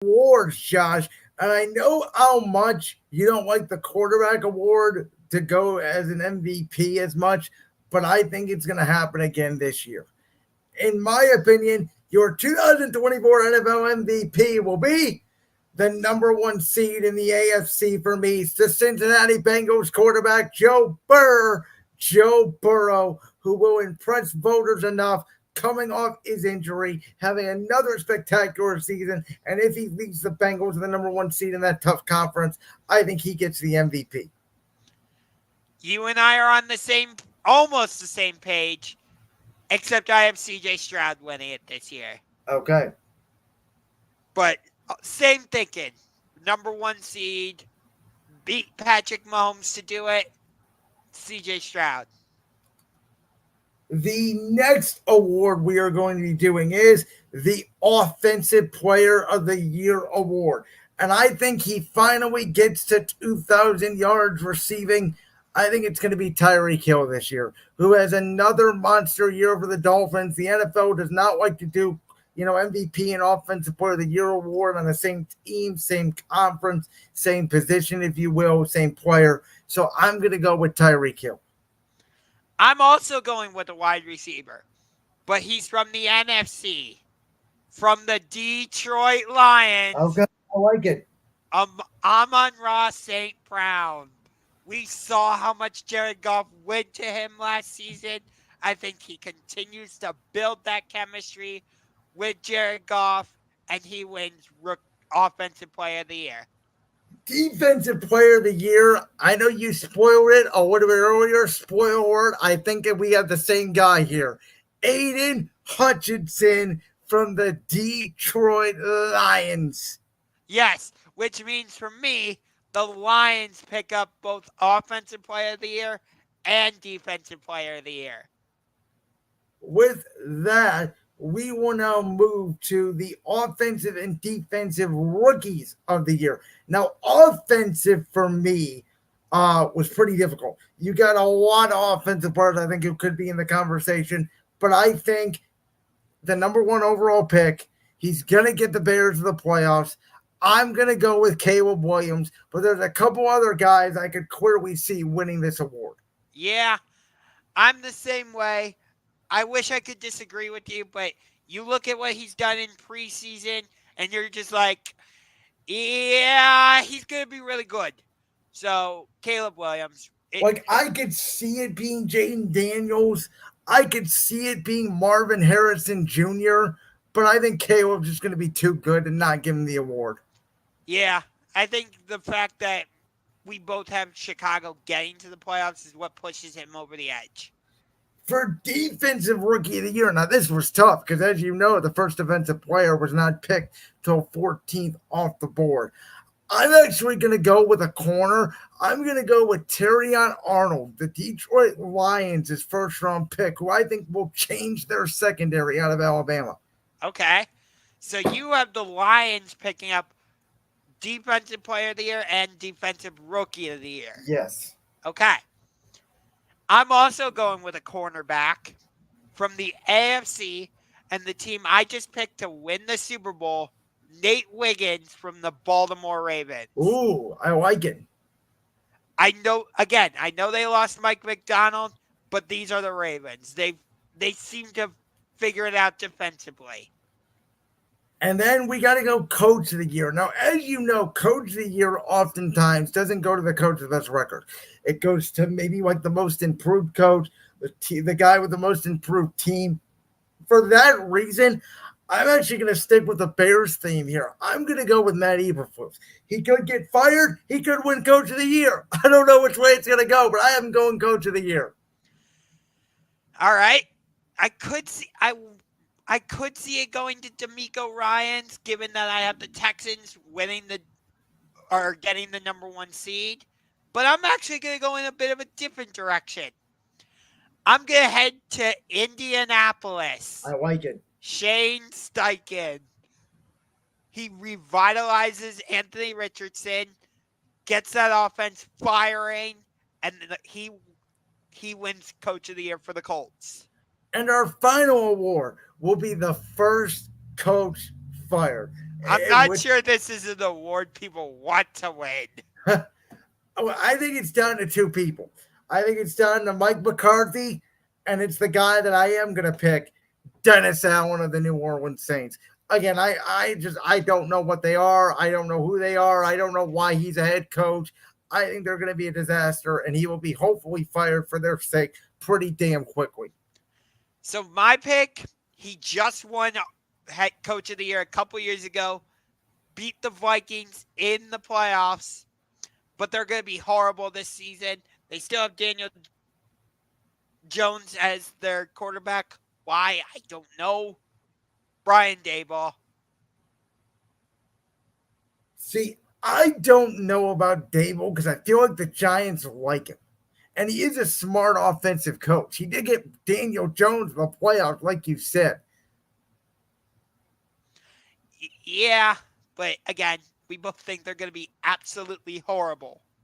awards, Josh, and I know how much you don't like the quarterback award to go as an MVP as much, but I think it's going to happen again this year. In my opinion, your 2024 NFL MVP will be the number one seed in the AFC for me. It's the Cincinnati Bengals quarterback, Joe Burrow, who will impress voters enough coming off his injury, having another spectacular season. And if he leads the Bengals to the number one seed in that tough conference, I think he gets the MVP. You and I are on the same, almost the same page, except I have CJ Stroud winning it this year. Okay. But same thinking. Number one seed, beat Patrick Mahomes to do it. CJ Stroud. The next award we are going to be doing is the Offensive Player of the Year award. And I think he finally gets to 2,000 yards receiving. I think it's going to be Tyreek Hill this year, who has another monster year for the Dolphins. The NFL does not like to do, MVP and Offensive Player of the Year award on the same team, same conference, same position, if you will, same player. So I'm going to go with Tyreek Hill. I'm also going with a wide receiver, but he's from the NFC, from the Detroit Lions. Okay, I like it. Amon-Ra St. Brown. We saw how much Jared Goff went to him last season. I think he continues to build that chemistry with Jared Goff, and he wins Offensive Player of the Year. Defensive Player of the Year. I know you spoiled it a little bit earlier. Spoiler word. I think that we have the same guy here. Aiden Hutchinson from the Detroit Lions. Yes, which means for me, the Lions pick up both Offensive Player of the Year and Defensive Player of the Year. With that, we will now move to the offensive and defensive rookies of the year. Now, offensive for me was pretty difficult. You got a lot of offensive players I think it could be in the conversation, but I think the number one overall pick, he's going to get the Bears to the playoffs. I'm going to go with Caleb Williams, but there's a couple other guys I could clearly see winning this award. Yeah, I'm the same way. I wish I could disagree with you, but you look at what he's done in preseason, and you're just like, yeah, he's going to be really good. So, Caleb Williams. I could see it being Jaden Daniels. I could see it being Marvin Harrison Jr., but I think Caleb's just going to be too good and not give him the award. Yeah, I think the fact that we both have Chicago getting to the playoffs is what pushes him over the edge. For Defensive Rookie of the Year, now this was tough because, as you know, the first defensive player was not picked till 14th off the board. I'm actually going to go with a corner. I'm going to go with Terrion Arnold, the Detroit Lions' first-round pick, who I think will change their secondary out of Alabama. Okay. So you have the Lions picking up Defensive Player of the Year and Defensive Rookie of the Year. Yes. Okay. I'm also going with a cornerback from the AFC and the team I just picked to win the Super Bowl, Nate Wiggins from the Baltimore Ravens. Ooh, I like it. I know they lost Mike McDonald, but these are the Ravens. They seem to figure it out defensively. And then we got to go Coach of the Year. Now, as you know, Coach of the Year oftentimes doesn't go to the coach with the best record. It goes to maybe like the most improved coach, the guy with the most improved team. For that reason, I'm actually going to stick with the Bears theme here. I'm going to go with Matt Eberflus. He could get fired. He could win Coach of the Year. I don't know which way it's going to go, but I am going Coach of the Year. All right. I could see it going to DeMeco Ryans, given that I have the Texans getting the number one seed. But I'm actually going to go in a bit of a different direction. I'm going to head to Indianapolis. I like it. Shane Steichen. He revitalizes Anthony Richardson, gets that offense firing, and he wins Coach of the Year for the Colts. And our final award will be the first coach fired. I'm not sure this is an award people want to win. I think it's down to two people. I think it's down to Mike McCarthy, and it's the guy that I am going to pick, Dennis Allen of the New Orleans Saints. Again, I don't know what they are. I don't know who they are. I don't know why he's a head coach. I think they're going to be a disaster, and he will be hopefully fired for their sake pretty damn quickly. So my pick, he just won head coach of the year a couple years ago, beat the Vikings in the playoffs, but they're going to be horrible this season. They still have Daniel Jones as their quarterback. Why? I don't know. Brian Daboll. See, I don't know about Daboll because I feel like the Giants like him. And he is a smart offensive coach. He did get Daniel Jones in the playoffs, like you said. Yeah, but again, we both think they're going to be absolutely horrible.